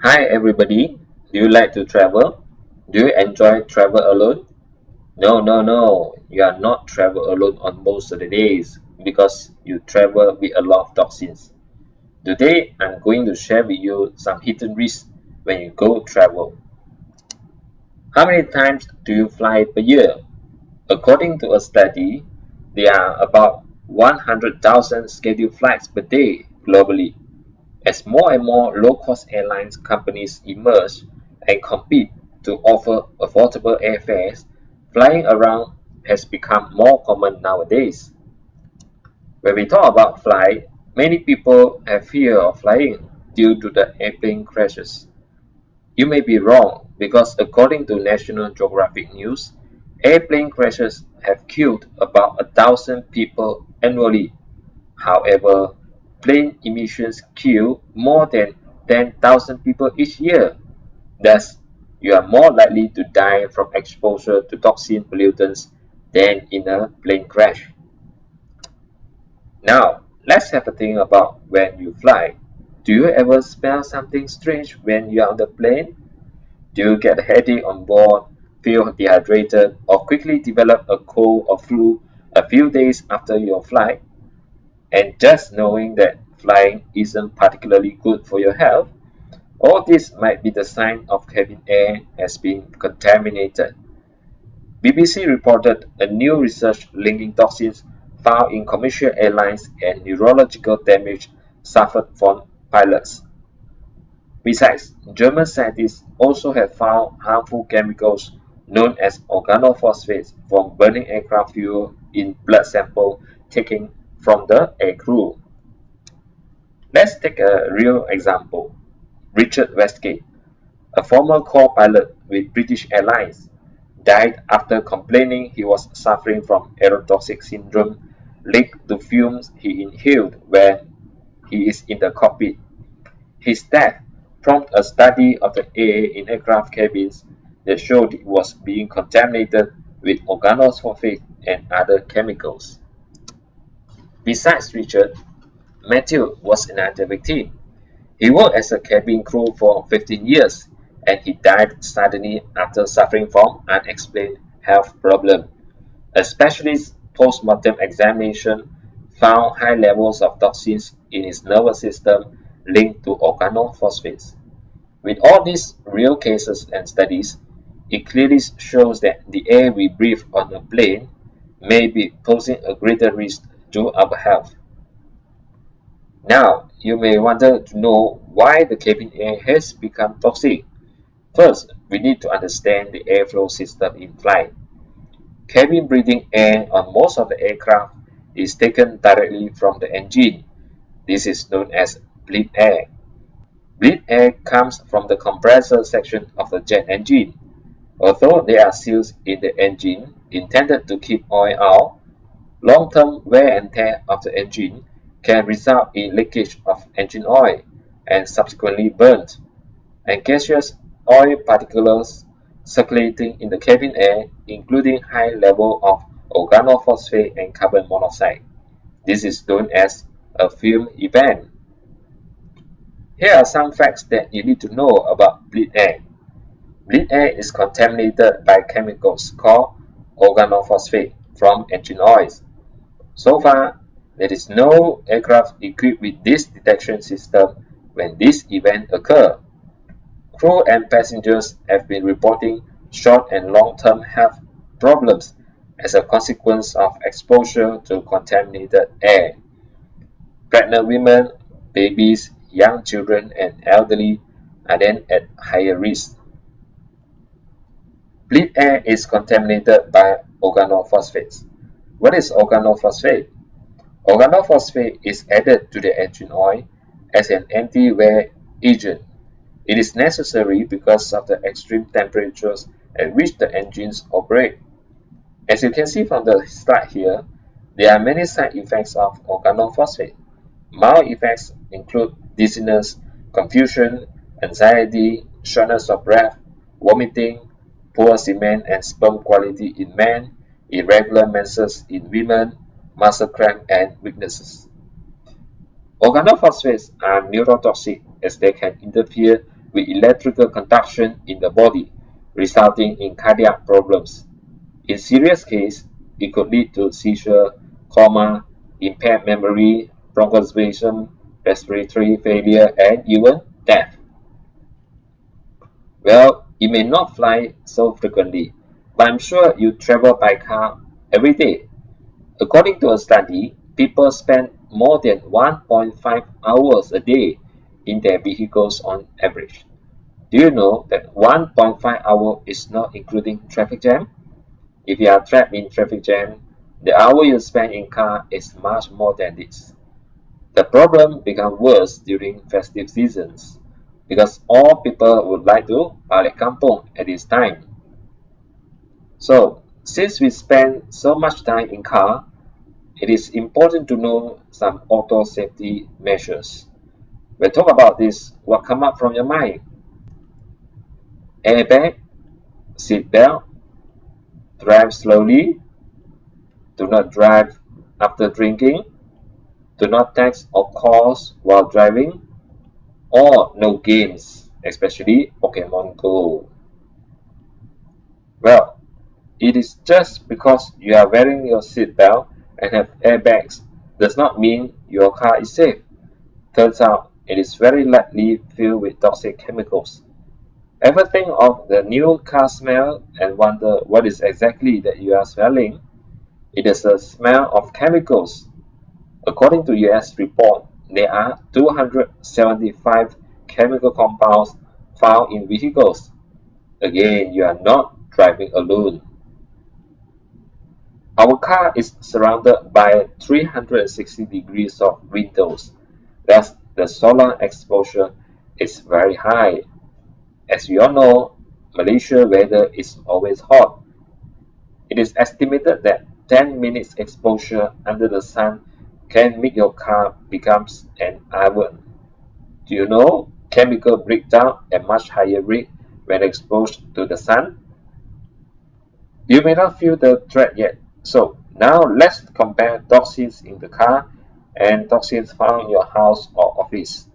Hi everybody, do you like to travel? Do you enjoy travel alone? No, you are not travel alone on most of the days because you travel with a lot of toxins. Today I'm going to share with you some hidden risks when you go travel. How many times do you fly per year? According to a study, there are about 100,000 scheduled flights per day globally. As more and more low-cost airlines companies emerge and compete to offer affordable airfares, flying around has become more common nowadays. When we talk about flight, many people have fear of flying due to the airplane crashes. You may be wrong because according to National Geographic News, airplane crashes have killed about 1,000 people annually. However, plane emissions kill more than 10,000 people each year. Thus, you are more likely to die from exposure to toxin pollutants than in a plane crash. Now, let's have a think about when you fly. Do you ever smell something strange when you are on the plane? Do you get a headache on board, feel dehydrated, or quickly develop a cold or flu a few days after your flight? And just knowing that flying isn't particularly good for your health, all this might be the sign of cabin air has been contaminated. BBC reported a new research linking toxins found in commercial airlines and neurological damage suffered from pilots. Besides, German scientists also have found harmful chemicals known as organophosphates from burning aircraft fuel in blood samples taken from the aircrew. Let's take a real example. Richard Westgate, a former co-pilot with British Airlines, died after complaining he was suffering from aerotoxic syndrome linked to fumes he inhaled when he is in the cockpit. His death prompted a study of the air in aircraft cabins that showed it was being contaminated with organosulfate and other chemicals. Besides Richard, Matthew was another victim. He worked as a cabin crew for 15 years and he died suddenly after suffering from unexplained health problems. A specialist post-mortem examination found high levels of toxins in his nervous system linked to organophosphates. With all these real cases and studies, it clearly shows that the air we breathe on a plane may be posing a greater risk to our health. Now, you may wonder to know why the cabin air has become toxic. First, we need to understand the airflow system in flight. Cabin breathing air on most of the aircraft is taken directly from the engine. This is known as bleed air. Bleed air comes from the compressor section of the jet engine. Although there are seals in the engine intended to keep oil out, long-term wear and tear of the engine can result in leakage of engine oil and subsequently burnt, and gaseous oil particles circulating in the cabin air, including high level of organophosphate and carbon monoxide. This is known as a fume event. Here are some facts that you need to know about bleed air. Bleed air is contaminated by chemicals called organophosphate from engine oils. So far, there is no aircraft equipped with this detection system when this event occurs. Crew and passengers have been reporting short and long-term health problems as a consequence of exposure to contaminated air. Pregnant women, babies, young children, and elderly are then at higher risk. Bleed air is contaminated by organophosphates. What is organophosphate? Organophosphate is added to the engine oil as an anti-wear agent. It is necessary because of the extreme temperatures at which the engines operate. As you can see from the slide here, there are many side effects of organophosphate. Mild effects include dizziness, confusion, anxiety, shortness of breath, vomiting, poor semen and sperm quality in men, irregular menses in women, muscle cramp, and weaknesses. Organophosphates are neurotoxic as they can interfere with electrical conduction in the body, resulting in cardiac problems. In serious case, it could lead to seizure, coma, impaired memory, bronchospasm, respiratory failure, and even death. Well, you may not fly so frequently, but I'm sure you travel by car every day. According to a study, people spend more than 1.5 hours a day in their vehicles on average. Do you know that 1.5 hours is not including traffic jam? If you are trapped in traffic jam, the hour you spend in car is much more than this. The problem becomes worse during festive seasons because all people would like to balik kampung at this time. So, since we spend so much time in car, it is important to know some auto safety measures. When talk about this, what come up from your mind? Airbag, seat belt, drive slowly, do not drive after drinking, do not text or calls while driving, or no games, especially Pokemon Go. Well, it is just because you are wearing your seatbelt and have airbags does not mean your car is safe. Turns out it is very likely filled with toxic chemicals. Ever think of the new car smell and wonder what is exactly that you are smelling? It is a smell of chemicals. According to US report, there are 275 chemical compounds found in vehicles. Again, you are not driving alone. Our car is surrounded by 360 degrees of windows. Thus, the solar exposure is very high. As we all know, Malaysia weather is always hot. It is estimated that 10 minutes exposure under the sun can make your car becomes an oven. Do you know chemical breakdown at much higher rate when exposed to the sun? You may not feel the threat yet. So now let's compare toxins in the car and toxins found in your house or office.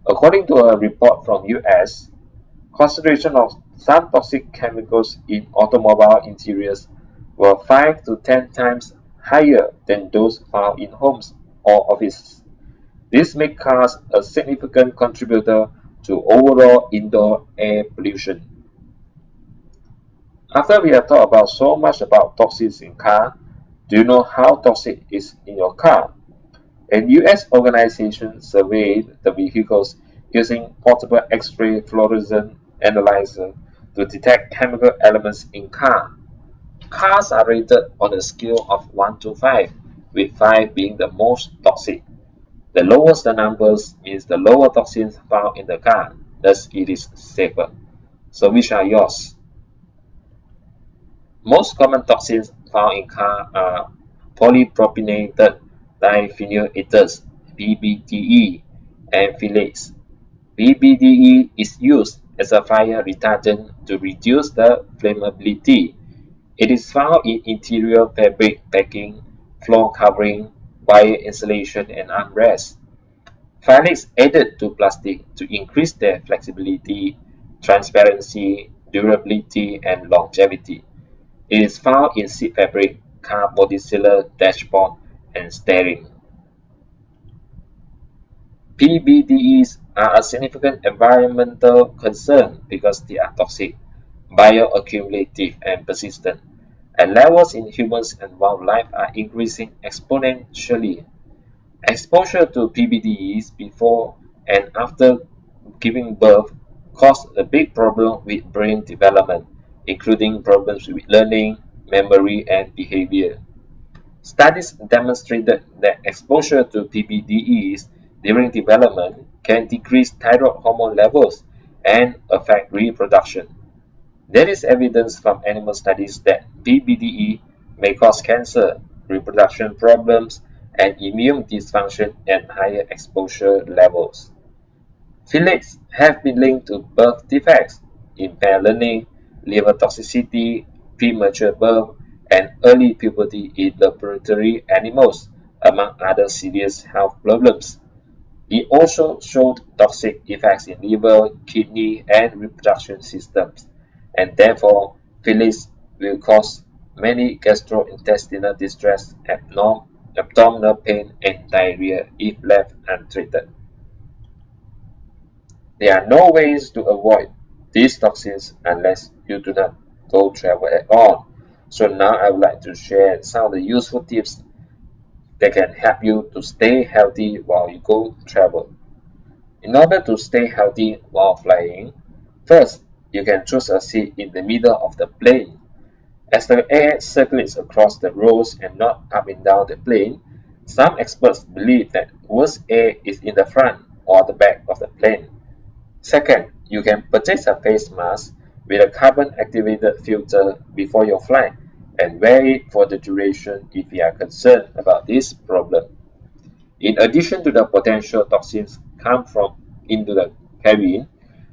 According to a report from US, concentration of some toxic chemicals in automobile interiors were 5 to 10 times higher than those found in homes or offices. This makes cars a significant contributor to overall indoor air pollution. After we have talked about so much about toxins in car, do you know how toxic is in your car? An US organization surveyed the vehicles using portable X-ray fluorescent analyzer to detect chemical elements in car. Cars are rated on a scale of 1 to 5, with 5 being the most toxic. The lowest the numbers means the lower toxins found in the car, thus it is safer. So which are yours? Most common toxins found in car are polypropylenated diphenyl ethers (PBDE) and phthalates. PBDE is used as a fire retardant to reduce the flammability. It is found in interior fabric packing, floor covering, wire insulation, and armrests. Phthalates added to plastic to increase their flexibility, transparency, durability, and longevity. It is found in seat fabric, car body sealer, dashboard, and steering. PBDEs are a significant environmental concern because they are toxic, bioaccumulative, and persistent, and levels in humans and wildlife are increasing exponentially. Exposure to PBDEs before and after giving birth cause a big problem with brain development, including problems with learning, memory, and behavior. Studies demonstrated that exposure to PBDEs during development can decrease thyroid hormone levels and affect reproduction. There is evidence from animal studies that PBDE may cause cancer, reproduction problems, and immune dysfunction at higher exposure levels. Phthalates have been linked to birth defects, impaired learning, liver toxicity, premature birth, and early puberty in laboratory animals, among other serious health problems. It also showed toxic effects in liver, kidney, and reproduction systems, and therefore Phyllis will cause many gastrointestinal distress, abdominal pain, and diarrhea if left untreated. There are no ways to avoid these toxins unless you do not go travel at all. So now I would like to share some of the useful tips that can help you to stay healthy while you go travel. In order to stay healthy while flying, first, you can choose a seat in the middle of the plane. As the air circulates across the rows and not up and down the plane, some experts believe that worst air is in the front or the back of the plane. Second, you can purchase a face mask with a carbon-activated filter before your flight and wear it for the duration if you are concerned about this problem. In addition to the potential toxins come from into the cabin,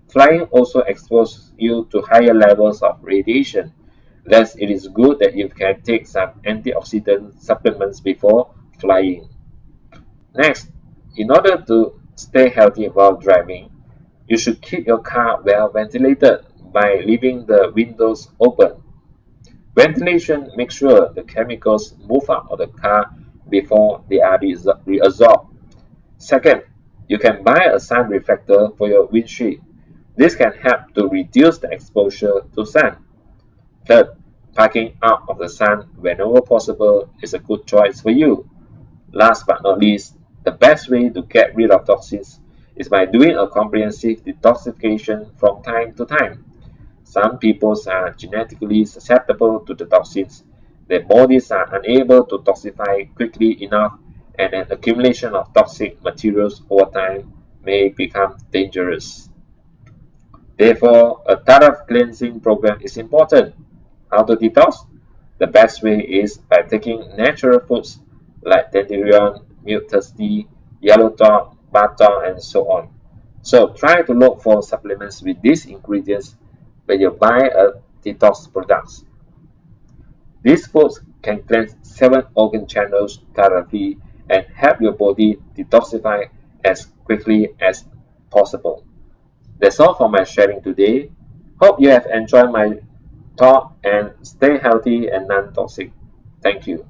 flying also exposes you to higher levels of radiation. Thus, it is good that you can take some antioxidant supplements before flying. Next, in order to stay healthy while driving, you should keep your car well ventilated by leaving the windows open. Ventilation makes sure the chemicals move out of the car before they are reabsorbed. Second, you can buy a sun reflector for your windshield. This can help to reduce the exposure to sun. Third, parking out of the sun whenever possible is a good choice for you. Last but not least, the best way to get rid of toxins is by doing a comprehensive detoxification from time to time. Some people are genetically susceptible to the toxins. Their bodies are unable to toxify quickly enough, and an accumulation of toxic materials over time may become dangerous. Therefore, a thorough cleansing program is important. How to detox? The best way is by taking natural foods like dandelion, milk thirsty, yellow top, butter, and so on. So try to look for supplements with these ingredients when you buy a detox product. These foods can cleanse 7 organ channels thoroughly and help your body detoxify as quickly as possible. That's all for my sharing today. Hope you have enjoyed my talk and stay healthy and non-toxic. Thank you.